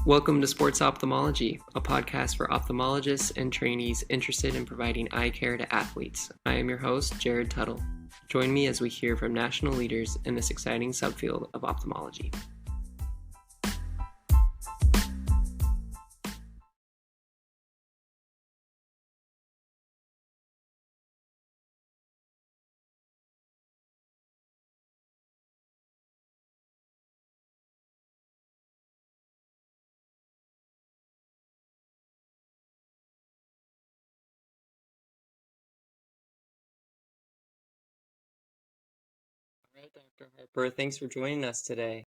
Welcome to Sports Ophthalmology, a podcast for ophthalmologists and trainees interested in providing eye care to athletes. I am your host, Jared Tuttle. Join me as we hear from national leaders in this exciting subfield of ophthalmology. All right, Dr. Harper, thanks for joining us today.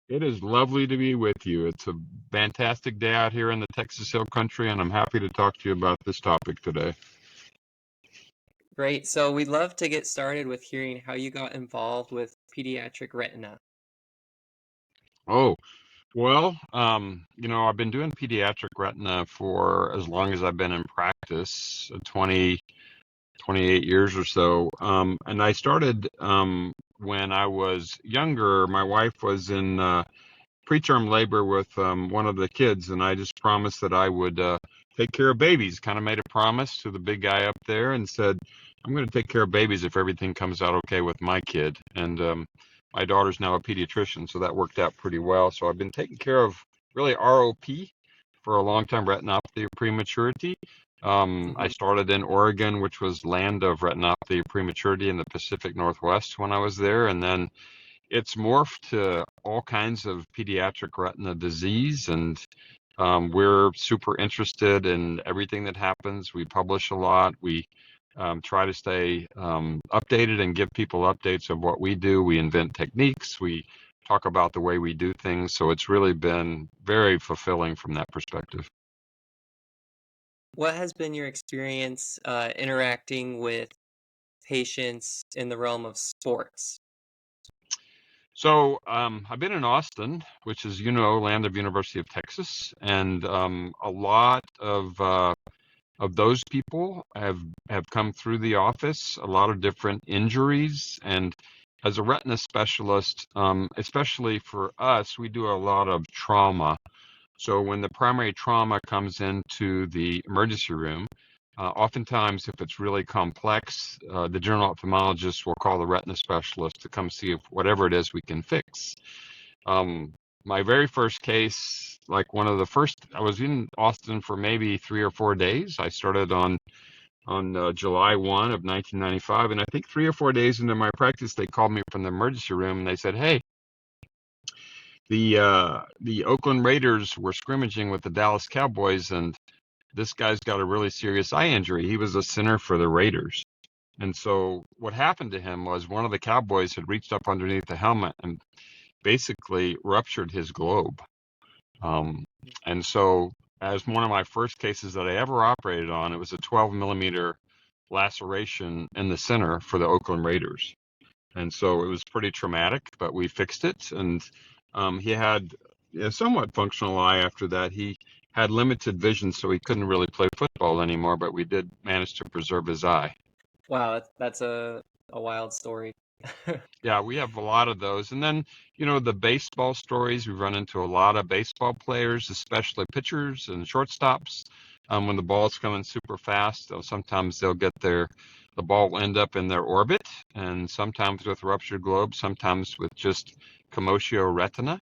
It is lovely to be with you. It's a fantastic day out here in the Texas Hill Country, and I'm happy to talk to you about this topic today. Great. So we'd love to get started with hearing how you got involved with pediatric retina. Oh, well, I've been doing pediatric retina for as long as I've been in practice, 28 years or so. And I started when I was younger. My wife was in preterm labor with one of the kids, and I just promised that I would take care of babies. Kind of made a promise to the big guy up there and said, I'm going to take care of babies if everything comes out okay with my kid. And my daughter's now a pediatrician, so that worked out pretty well. So I've been taking care of really ROP for a long time, retinopathy of prematurity. I started in Oregon, which was land of retinopathy of prematurity in the Pacific Northwest when I was there, and then it's morphed to all kinds of pediatric retina disease, and we're super interested in everything that happens. We publish a lot. We try to stay updated and give people updates of what we do. We invent techniques. We talk about the way we do things. So it's really been very fulfilling from that perspective. What has been your experience interacting with patients in the realm of sports? So I've been in Austin, which is, land of University of Texas, and a lot of those people have come through the office, a lot of different injuries. And as a retina specialist, especially for us, we do a lot of trauma. So when the primary trauma comes into the emergency room, oftentimes if it's really complex, the general ophthalmologist will call the retina specialist to come see if whatever it is we can fix. My very first case, like one of the first, I was in Austin for maybe 3 or 4 days. I started on July 1 of 1995, and I think 3 or 4 days into my practice, they called me from the emergency room and they said, "Hey, the Oakland Raiders were scrimmaging with the Dallas Cowboys, and this guy's got a really serious eye injury. He was a center for the Raiders." And so what happened to him was one of the Cowboys had reached up underneath the helmet and basically ruptured his globe. And so as one of my first cases that I ever operated on, it was a 12 millimeter laceration in the center for the Oakland Raiders. And so it was pretty traumatic, but we fixed it. And he had a somewhat functional eye after that. He had limited vision, so he couldn't really play football anymore, but we did manage to preserve his eye. Wow, that's a wild story. Yeah, we have a lot of those. And then, the baseball stories, we run into a lot of baseball players, especially pitchers and shortstops. When the ball's coming super fast, sometimes they'll get the ball will end up in their orbit, and sometimes with ruptured globe, sometimes with just commotio retina.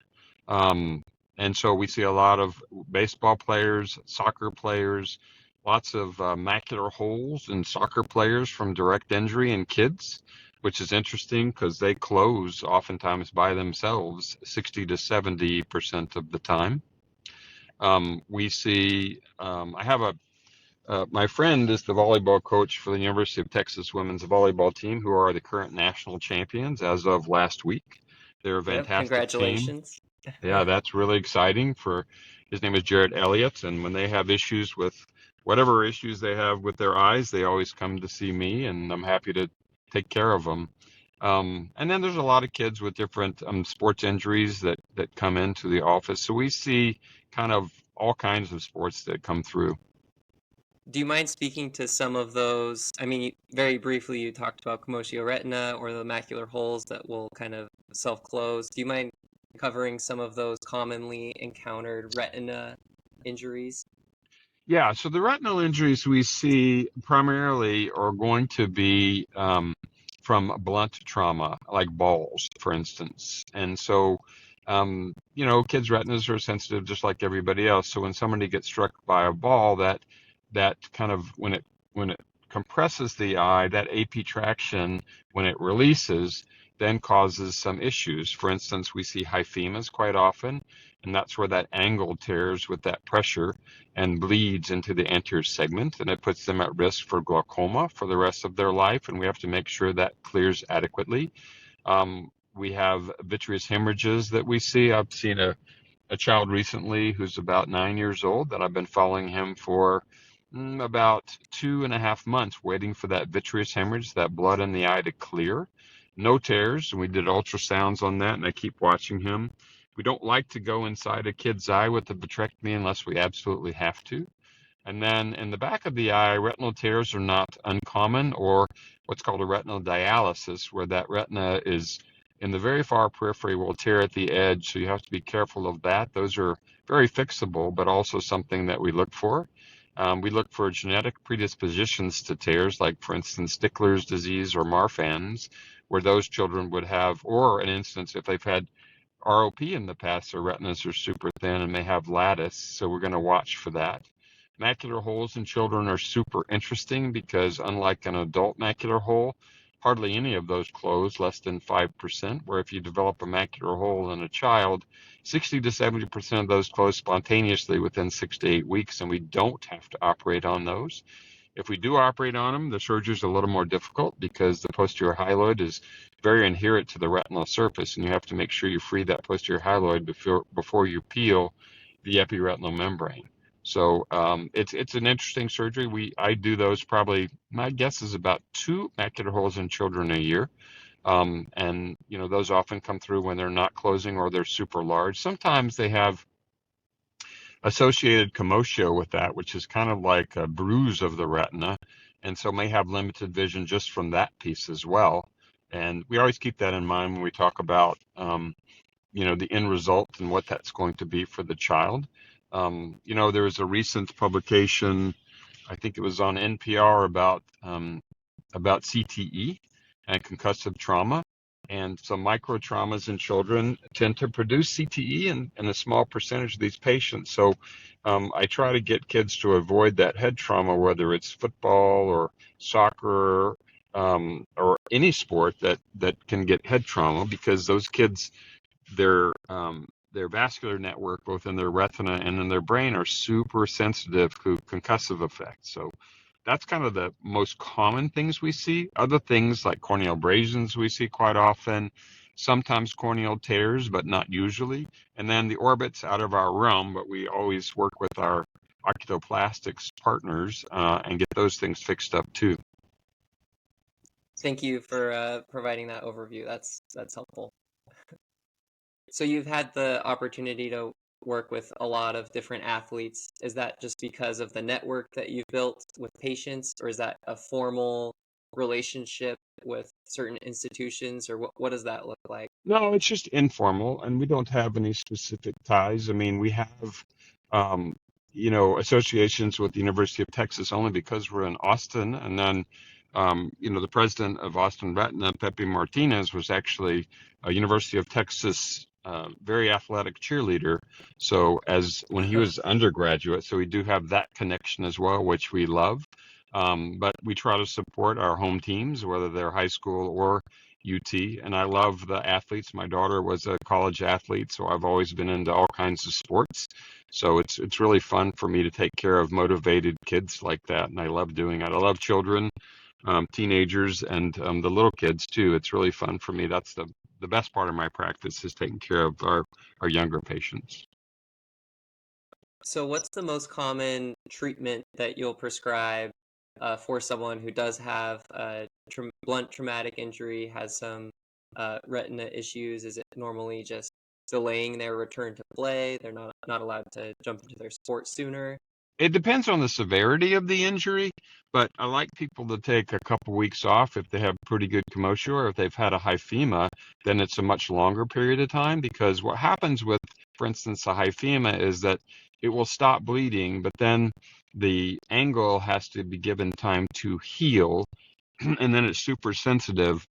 And so we see a lot of baseball players, soccer players, lots of macular holes in soccer players from direct injury in kids, which is interesting because they close oftentimes by themselves 60 to 70% of the time. We see, I have my friend is the volleyball coach for the University of Texas women's volleyball team, who are the current national champions as of last week. They're a fantastic congratulations. team. Yeah, that's really exciting. His name is Jared Elliott, and when they have issues with whatever issues they have with their eyes, they always come to see me, and I'm happy to take care of them. And then there's a lot of kids with different sports injuries that come into the office. So we see kind of all kinds of sports that come through. Do you mind speaking to some of those? I mean, very briefly, you talked about commotio retina or the macular holes that will kind of self-close. Do you mind covering some of those commonly encountered retina injuries? Yeah, so the retinal injuries we see primarily are going to be from blunt trauma, like balls, for instance. And so, kids' retinas are sensitive just like everybody else. So when somebody gets struck by a ball, that kind of when it compresses the eye, that AP traction, when it releases, then causes some issues. For instance, we see hyphemas quite often, and that's where that angle tears with that pressure and bleeds into the anterior segment, and it puts them at risk for glaucoma for the rest of their life, and we have to make sure that clears adequately. We have vitreous hemorrhages that we see. I've seen a child recently who's about 9 years old that I've been following him for about 2.5 months, waiting for that vitreous hemorrhage, that blood in the eye to clear. No tears, and we did ultrasounds on that, and I keep watching him. We don't like to go inside a kid's eye with a vitrectomy unless we absolutely have to. And then in the back of the eye, retinal tears are not uncommon, or what's called a retinal dialysis, where that retina is in the very far periphery will tear at the edge. So you have to be careful of that. Those are very fixable, but also something that we look for. We look for genetic predispositions to tears, like, for instance, Stickler's disease or Marfan's, where those children would have, or an instance if they've had ROP in the past, their retinas are super thin and may have lattice, so we're going to watch for that. Macular holes in children are super interesting because, unlike an adult macular hole, hardly any of those close, less than 5%, where if you develop a macular hole in a child, 60 to 70% of those close spontaneously within 6 to 8 weeks, and we don't have to operate on those. If we do operate on them, the surgery is a little more difficult because the posterior hyaloid is very adherent to the retinal surface, and you have to make sure you free that posterior hyaloid before you peel the epiretinal membrane. So it's an interesting surgery. I do those probably, my guess is about 2 macular holes in children a year. And those often come through when they're not closing or they're super large. Sometimes they have associated commotio with that, which is kind of like a bruise of the retina, and so may have limited vision just from that piece as well. And we always keep that in mind when we talk about the end result and what that's going to be for the child. There was a recent publication, I think it was on NPR, about CTE and concussive trauma. And some micro traumas in children tend to produce CTE in a small percentage of these patients. So I try to get kids to avoid that head trauma, whether it's football or soccer or any sport that can get head trauma, because those kids, their vascular network, both in their retina and in their brain, are super sensitive to concussive effects. So that's kind of the most common things we see. Other things like corneal abrasions we see quite often, sometimes corneal tears, but not usually. And then the orbit's out of our realm, but we always work with our oculoplastics partners and get those things fixed up too. Thank you for providing that overview. That's helpful. So you've had the opportunity to work with a lot of different athletes. Is that just because of the network that you've built with patients, or is that a formal relationship with certain institutions, or what does that look like? No, it's just informal, and we don't have any specific ties. I mean, we have, associations with the University of Texas only because we're in Austin, and then, the president of Austin Retina, Pepe Martinez, was actually a University of Texas very athletic cheerleader. So as when he was undergraduate, so we do have that connection as well, which we love. But we try to support our home teams, whether they're high school or UT, and I love the athletes. My daughter was a college athlete, so I've always been into all kinds of sports. So it's really fun for me to take care of motivated kids like that, and I love doing it. I love children, teenagers, and the little kids too. It's really fun for me. That's the best part of my practice, is taking care of our younger patients. So what's the most common treatment that you'll prescribe for someone who does have a blunt traumatic injury, has some retina issues? Is it normally just delaying their return to play? They're not allowed to jump into their sport sooner? It depends on the severity of the injury, but I like people to take a couple weeks off if they have pretty good commotion, or if they've had a hyphema, then it's a much longer period of time, because what happens with, for instance, a hyphema is that it will stop bleeding, but then the angle has to be given time to heal, and then it's super sensitive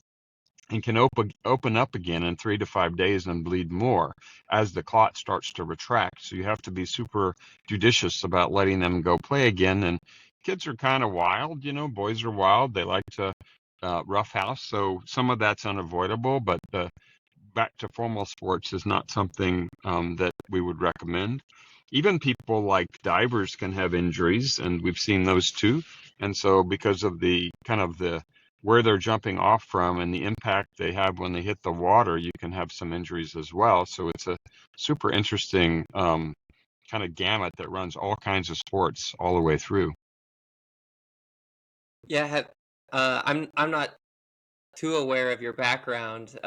and can open up again in 3 to 5 days and bleed more as the clot starts to retract. So you have to be super judicious about letting them go play again. And kids are kind of wild, boys are wild. They like to roughhouse. So some of that's unavoidable, but back to formal sports is not something that we would recommend. Even people like divers can have injuries, and we've seen those too. And so because of the kind of the where they're jumping off from and the impact they have when they hit the water, you can have some injuries as well. So it's a super interesting kind of gamut that runs all kinds of sports all the way through. Yeah, I'm not too aware of your background.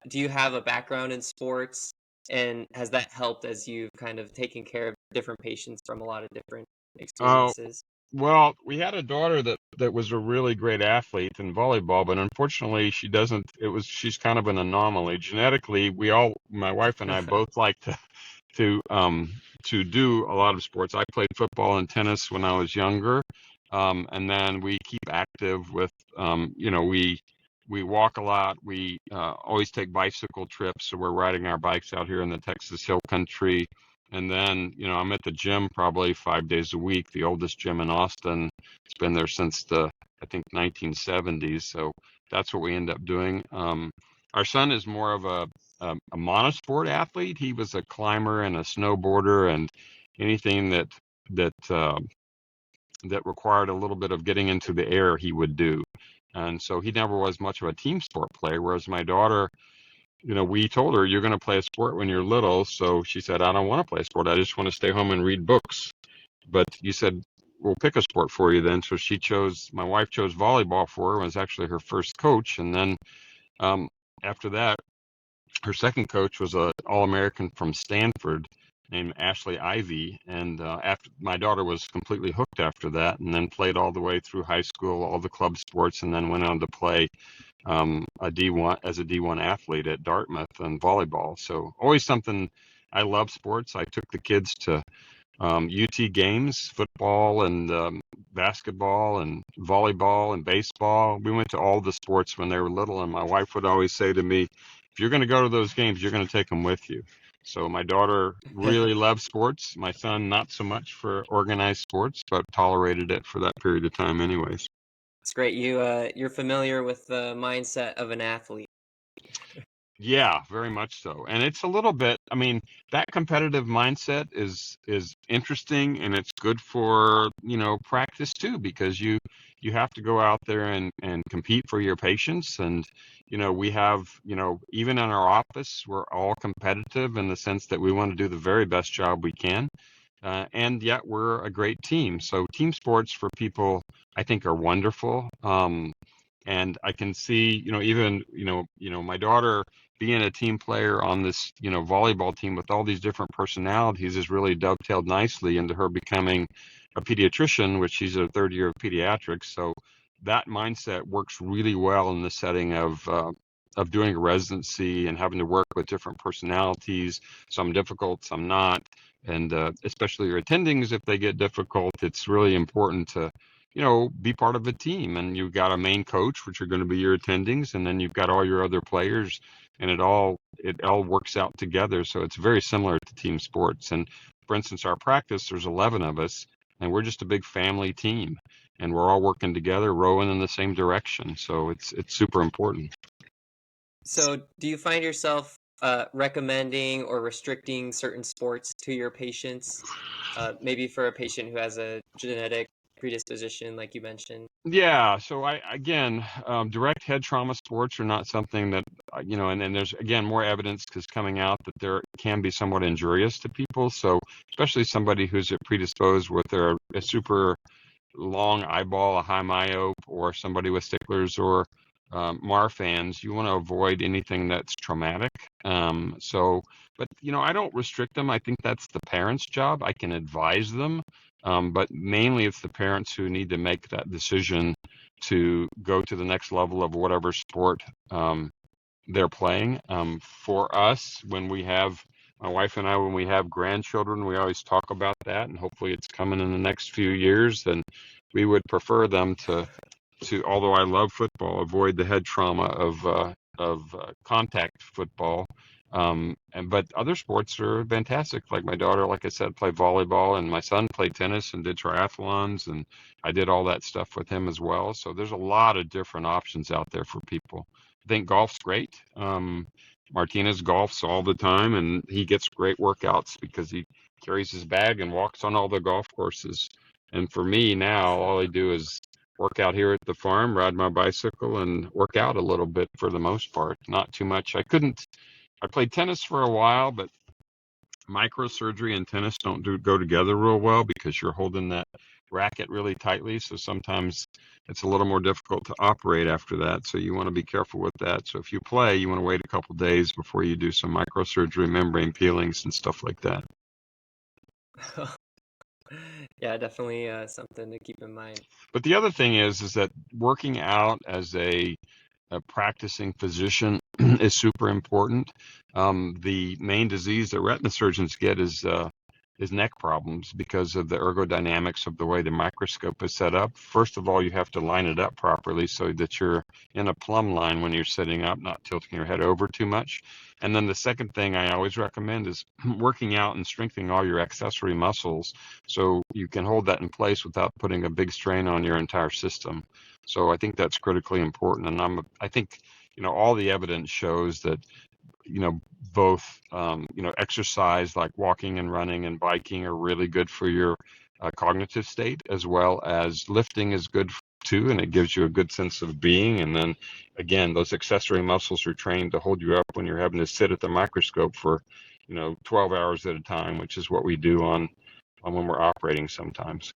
Do you have a background in sports, and has that helped as you've kind of taken care of different patients from a lot of different Oh, experiences? well, we had a daughter that was a really great athlete in volleyball, but unfortunately she doesn't. She's kind of an anomaly. Genetically, my wife and I both like to do a lot of sports. I played football and tennis when I was younger, and then we keep active with, we walk a lot. We always take bicycle trips, so we're riding our bikes out here in the Texas Hill Country. And then, I'm at the gym probably 5 days a week, the oldest gym in Austin. It's been there since I think, 1970s. So that's what we end up doing. Our son is more of a monosport athlete. He was a climber and a snowboarder, and anything that that required a little bit of getting into the air, he would do. And so he never was much of a team sport player. Whereas my daughter, we told her, you're going to play a sport when you're little. So she said, I don't want to play a sport. I just want to stay home and read books. But you said, we'll pick a sport for you then. So my wife chose volleyball for her, was actually her first coach. And then after that, her second coach was an All-American from Stanford named Ashley Ivy. And after my daughter was completely hooked after that, and then played all the way through high school, all the club sports, and then went on to play a D1 athlete at Dartmouth and volleyball. So always something. I love sports. I took the kids to UT games, football and basketball and volleyball and baseball. We went to all the sports when they were little, and my wife would always say to me, if you're going to go to those games, you're going to take them with you. So my daughter really loves sports. My son, not so much for organized sports, but tolerated it for that period of time anyways. It's great. You're familiar with the mindset of an athlete. Yeah, very much so. And it's a little bit, that competitive mindset is interesting, and it's good for, practice too, because you have to go out there and compete for your patients. And, we have, even in our office, we're all competitive in the sense that we want to do the very best job we can. And yet we're a great team. So team sports for people, I think, are wonderful. And I can see, even, my daughter being a team player on this, volleyball team with all these different personalities has really dovetailed nicely into her becoming a pediatrician, which she's a third year of pediatrics. So that mindset works really well in the setting of doing a residency and having to work with different personalities, some difficult, some not. And especially your attendings, if they get difficult, it's really important to be part of a team. And you've got a main coach, which are going to be your attendings, and then you've got all your other players, and it all works out together. So it's very similar to team sports. And for instance, our practice, there's 11 of us, and we're just a big family team, and we're all working together, rowing in the same direction. So it's super important. So, do you find yourself recommending or restricting certain sports to your patients? Maybe for a patient who has a genetic predisposition, like you mentioned. Yeah, so direct head trauma sports are not something that, and then there's, again, more evidence is coming out that there can be somewhat injurious to people. So especially somebody who's predisposed with a super long eyeball, a high myope, or somebody with sticklers or Marfans, you want to avoid anything that's traumatic. But I don't restrict them. I think that's the parents' job. I can advise them, but mainly it's the parents who need to make that decision to go to the next level of whatever sport they're playing. For us, when we have my wife and I, when we have grandchildren, we always talk about that, and hopefully it's coming in the next few years. And we would prefer them to, although I love football, avoid the head trauma of contact football. But other sports are fantastic. Like my daughter, like I said, played volleyball, and my son played tennis and did triathlons, and I did all that stuff with him as well. So there's a lot of different options out there for people. I think golf's great. Martinez golfs all the time, and he gets great workouts because he carries his bag and walks on all the golf courses. And for me now, all I do is work out here at the farm, ride my bicycle, and work out a little bit for the most part. Not too much. I played tennis for a while, but microsurgery and tennis don't go together real well because you're holding that racket really tightly. So sometimes it's a little more difficult to operate after that. So you want to be careful with that. So if you play, you want to wait a couple days before you do some microsurgery, membrane peelings, and stuff like that. Yeah, definitely something to keep in mind. But the other thing is that working out as a practicing physician is super important. The main disease that retina surgeons get is neck problems because of the ergodynamics of the way the microscope is set up. First of all, you have to line it up properly so that you're in a plumb line when you're sitting up, not tilting your head over too much. And then the second thing I always recommend is working out and strengthening all your accessory muscles so you can hold that in place without putting a big strain on your entire system. So I think that's critically important. And I think, all the evidence shows that, both, exercise like walking and running and biking are really good for your cognitive state, as well as lifting is good too, and it gives you a good sense of being. And then again, those accessory muscles are trained to hold you up when you're having to sit at the microscope for, 12 hours at a time, which is what we do on when we're operating sometimes.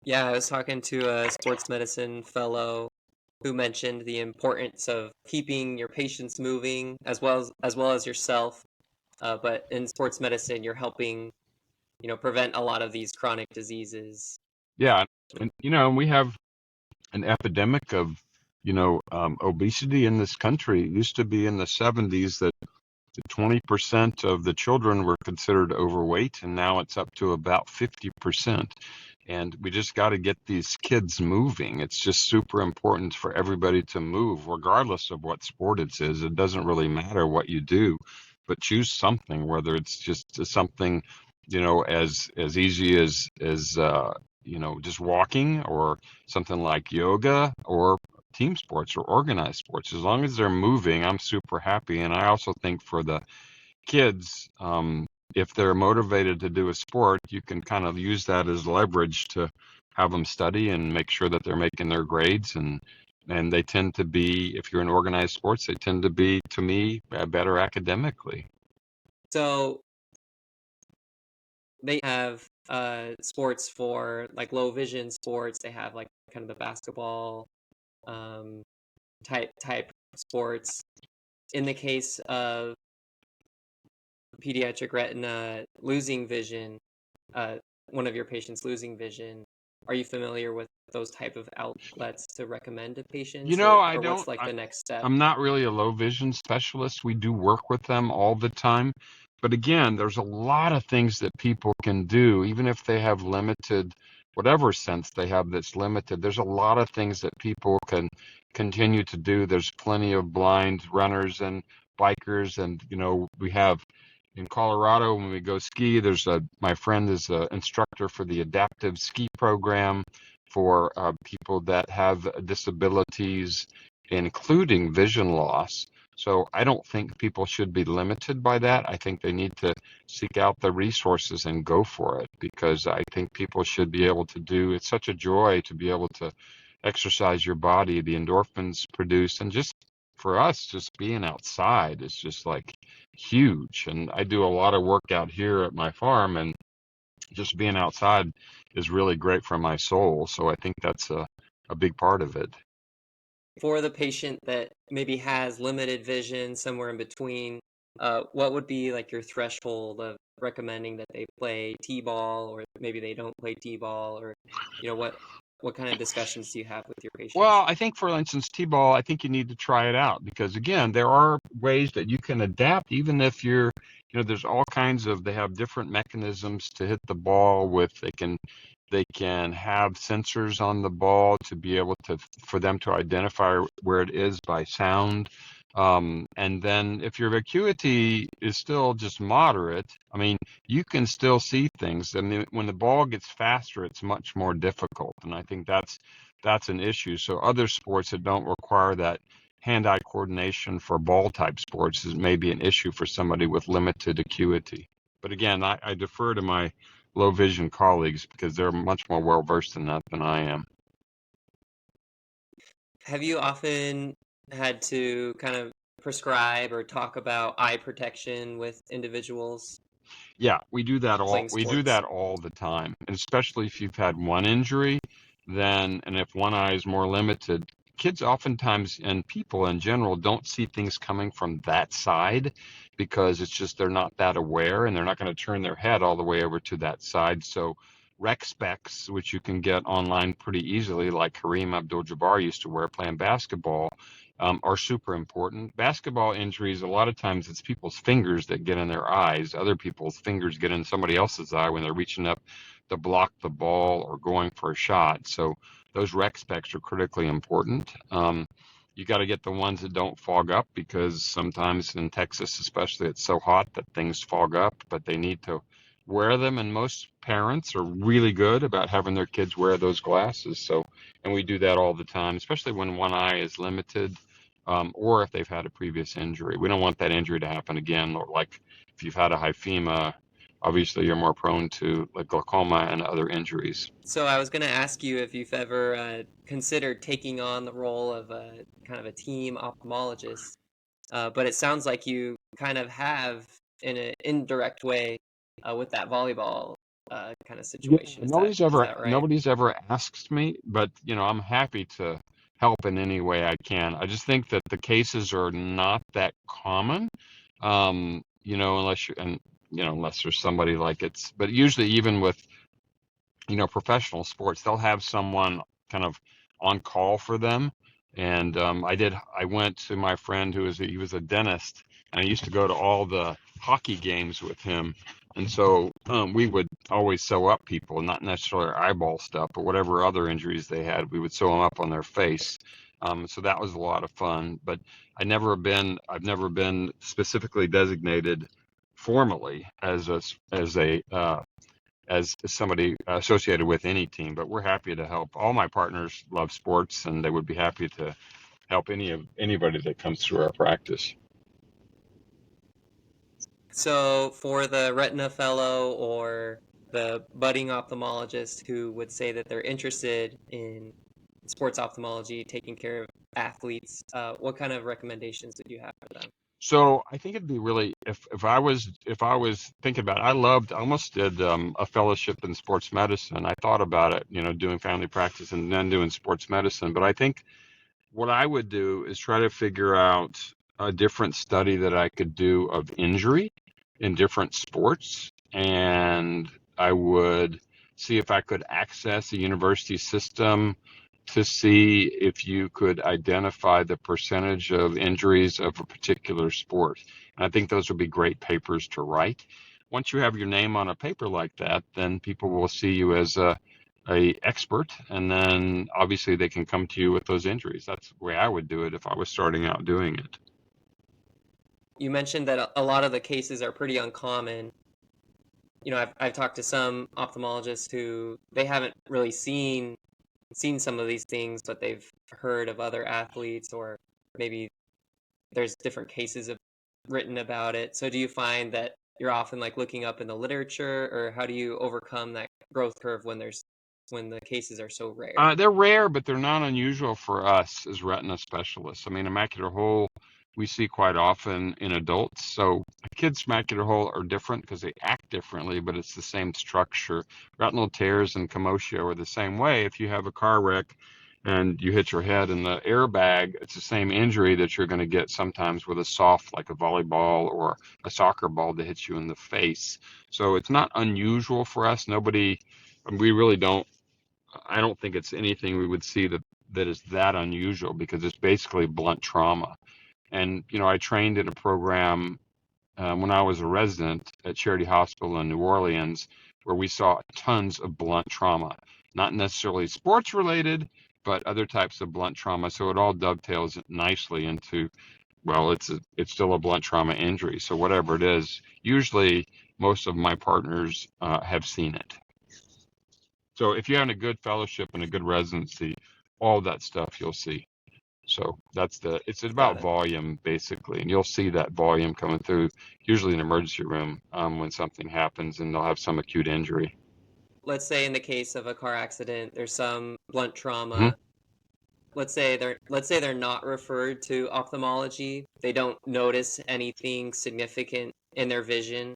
Yeah, I was talking to a sports medicine fellow who mentioned the importance of keeping your patients moving as well as yourself. But in sports medicine, you're helping, prevent a lot of these chronic diseases. Yeah, and we have an epidemic of obesity in this country. It used to be in the 70s that 20% of the children were considered overweight, and now it's up to about 50%. And we just got to get these kids moving. It's just super important for everybody to move, regardless of what sport it is. It doesn't really matter what you do, but choose something, whether it's just something, as easy as just walking, or something like yoga, or team sports or organized sports. As long as they're moving, I'm super happy. And I also think for the kids, if they're motivated to do a sport, you can kind of use that as leverage to have them study and make sure that they're making their grades. And they tend to be, if you're in organized sports, they tend to be, to me, better academically. So they have sports for like low vision sports. They have like kind of the basketball um, type sports. In the case of pediatric retina losing vision, uh, one of your patients losing vision, are you familiar with those type of outlets to recommend to patients, or, I or what's don't. like the next step? I'm not really a low vision specialist. We do work with them all the time. But again, there's a lot of things that people can do, even if they have limited, whatever sense they have that's limited. There's a lot of things that people can continue to do. There's plenty of blind runners and bikers. And, we have in Colorado, when we go ski, my friend is an instructor for the adaptive ski program for people that have disabilities, including vision loss. So I don't think people should be limited by that. I think they need to seek out the resources and go for it, because I think people should be able to it's such a joy to be able to exercise your body, the endorphins produced, and just for us, just being outside is just like huge. And I do a lot of work out here at my farm, and just being outside is really great for my soul. So I think that's a big part of it. For the patient that maybe has limited vision somewhere in between, what would be like your threshold of recommending that they play T-ball, or maybe they don't play T-ball, or what kind of discussions do you have with your patients? Well, I think, for instance, T-ball, I think you need to try it out because, again, there are ways that you can adapt, even if there's all kinds of, they have different mechanisms to hit the ball with. They can have sensors on the ball to be able to, for them to identify where it is by sound. And then if your acuity is still just moderate, I mean, you can still see things. I mean, when the ball gets faster, it's much more difficult. And I think that's an issue. So other sports that don't require that hand-eye coordination for ball-type sports is maybe an issue for somebody with limited acuity. But again, I defer to my low vision colleagues because they're much more well-versed in that than I am. Have you often had to kind of prescribe or talk about eye protection with individuals Yeah, we do that all playing we do sports? that all the time, and especially if you've had one injury, then and if one eye is more limited, kids oftentimes and people in general don't see things coming from that side because it's just they're not that aware and they're not going to turn their head all the way over to that side. So rec specs, which you can get online pretty easily, like Kareem Abdul-Jabbar used to wear playing basketball, are super important. Basketball injuries, a lot of times it's people's fingers that get in their eyes. Other people's fingers get in somebody else's eye when they're reaching up to block the ball or going for a shot. So those rec specs are critically important. You got to get the ones that don't fog up because sometimes in Texas, especially, it's so hot that things fog up, but they need to wear them. And most parents are really good about having their kids wear those glasses. So, and we do that all the time, especially when one eye is limited, or if they've had a previous injury. We don't want that injury to happen again. Or like if you've had a hyphema, obviously you're more prone to like glaucoma and other injuries. So I was going to ask you if you've ever considered taking on the role of a kind of a team ophthalmologist, but it sounds like you kind of have in an indirect way with that volleyball kind of Yeah, situation. nobody's Is ever that right? nobody's ever asked me, but I'm happy to help in any way I can. I just think that the cases are not that common, unless unless there's somebody like it's. But usually, even with professional sports, they'll have someone kind of on call for them. And I went to my friend he was a dentist, and I used to go to all the hockey games with him. And so we would always sew up people, not necessarily eyeball stuff, but whatever other injuries they had, we would sew them up on their face. So that was a lot of fun. But I've never been specifically designated formally as somebody associated with any team, but we're happy to help. All my partners love sports, and they would be happy to help anybody that comes through our practice. So for the retina fellow or the budding ophthalmologist who would say that they're interested in sports ophthalmology, taking care of athletes, what kind of recommendations would you have for them? So I think it'd be really if I was thinking about it, I almost did a fellowship in sports medicine. I thought about it, doing family practice and then doing sports medicine. But I think what I would do is try to figure out a different study that I could do of injury in different sports, and I would see if I could access a university system to see if you could identify the percentage of injuries of a particular sport. And I think those would be great papers to write. Once you have your name on a paper like that, then people will see you as a expert, and then obviously they can come to you with those injuries. That's the way I would do it if I was starting out doing it. You mentioned that a lot of the cases are pretty uncommon. I've talked to some ophthalmologists who they haven't really seen some of these things, but they've heard of other athletes, or maybe there's different cases of written about it. So do you find that you're often like looking up in the literature, or how do you overcome that growth curve when the cases are so rare? They're rare, but they're not unusual for us as retina specialists. I mean, a macular hole we see quite often in adults. So a kid's macular hole are different because they act differently, but it's the same structure. Retinal tears and commotio are the same way. If you have a car wreck and you hit your head in the airbag, it's the same injury that you're going to get sometimes with a soft, like a volleyball or a soccer ball that hits you in the face. So it's not unusual for us. We really don't, I don't think it's anything we would see that is that unusual, because it's basically blunt trauma. And, I trained in a program when I was a resident at Charity Hospital in New Orleans, where we saw tons of blunt trauma, not necessarily sports related, but other types of blunt trauma. So it all dovetails nicely into, well, it's still a blunt trauma injury. So whatever it is, usually most of my partners have seen it. So if you're having a good fellowship and a good residency, all that stuff you'll see. So it's Got about it. volume basically, and you'll see that volume coming through usually in an emergency room when something happens and they'll have some acute injury. Let's say in the case of a car accident, there's some blunt Mm-hmm. trauma. Let's say they're not referred to ophthalmology. They don't notice anything significant in their vision.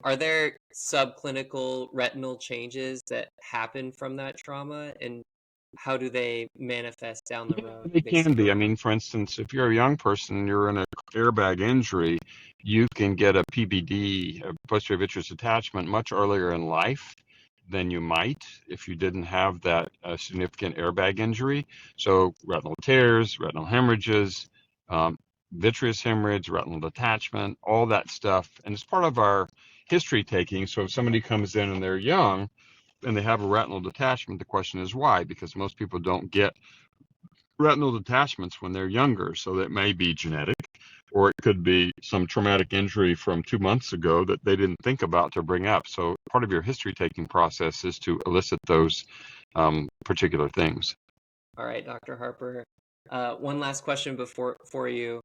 Are there subclinical retinal changes that happen from that trauma, and how do they manifest down the Yeah, road, they can be. I basically? mean, for instance, if you're a young person and you're in an airbag injury, you can get a PVD, a posterior vitreous detachment, much earlier in life than you might if you didn't have that significant airbag injury. So retinal tears, retinal hemorrhages, um, vitreous hemorrhage, retinal detachment, all that stuff. And it's part of our history taking. So if somebody comes in and they're young and they have a retinal detachment, the question is why? Because most people don't get retinal detachments when they're younger. So that may be genetic, or it could be some traumatic injury from 2 months ago that they didn't think about to bring up. So part of your history taking process is to elicit those particular things. All right, Dr. Harper. One last question for you.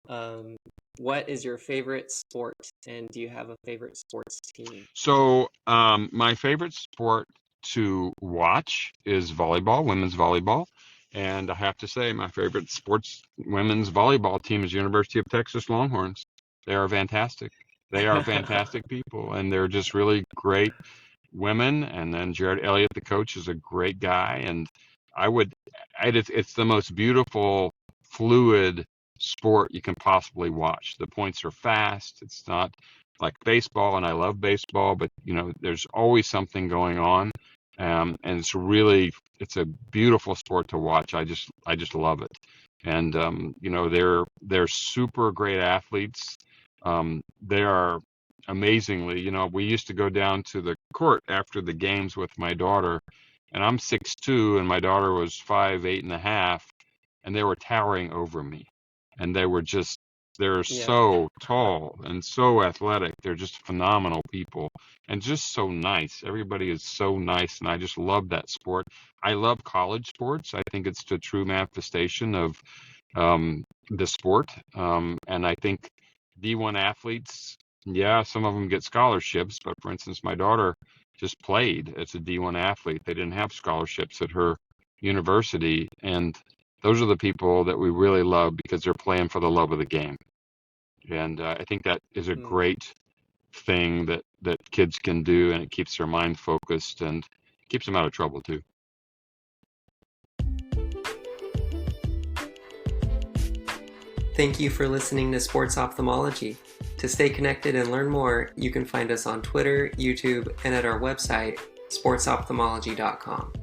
Um, what is your favorite sport, and do you have a favorite sports team? So my favorite sport to watch is volleyball, women's volleyball. And I have to say, my favorite sports women's volleyball team is University of Texas Longhorns. They are fantastic. They are fantastic people, and they're just really great women. And then Jared Elliott, the coach, is a great guy. And I would, it's the most beautiful, fluid sport you can possibly watch. The points are fast. It's not like baseball, and I love baseball, but there's always something going on, and it's a beautiful sport to watch. I just love it, and they're super great athletes. They are amazingly, we used to go down to the court after the games with my daughter, and I'm 6'2", and my daughter was 5'8.5", and they were towering over me, and they're Yeah. so tall and so athletic. They're just phenomenal people and just so nice. Everybody is so nice, and I just love that sport. I love college sports. I think it's the true manifestation of the sport. And I think D1 athletes, yeah, some of them get scholarships, but for instance, my daughter just played as a D1 athlete. They didn't have scholarships at her university, and those are the people that we really love because they're playing for the love of the game. And I think that is a Mm. great thing that kids can do, and it keeps their mind focused and keeps them out of trouble too. Thank you for listening to Sports Ophthalmology. To stay connected and learn more, you can find us on Twitter, YouTube, and at our website, sportsophthalmology.com.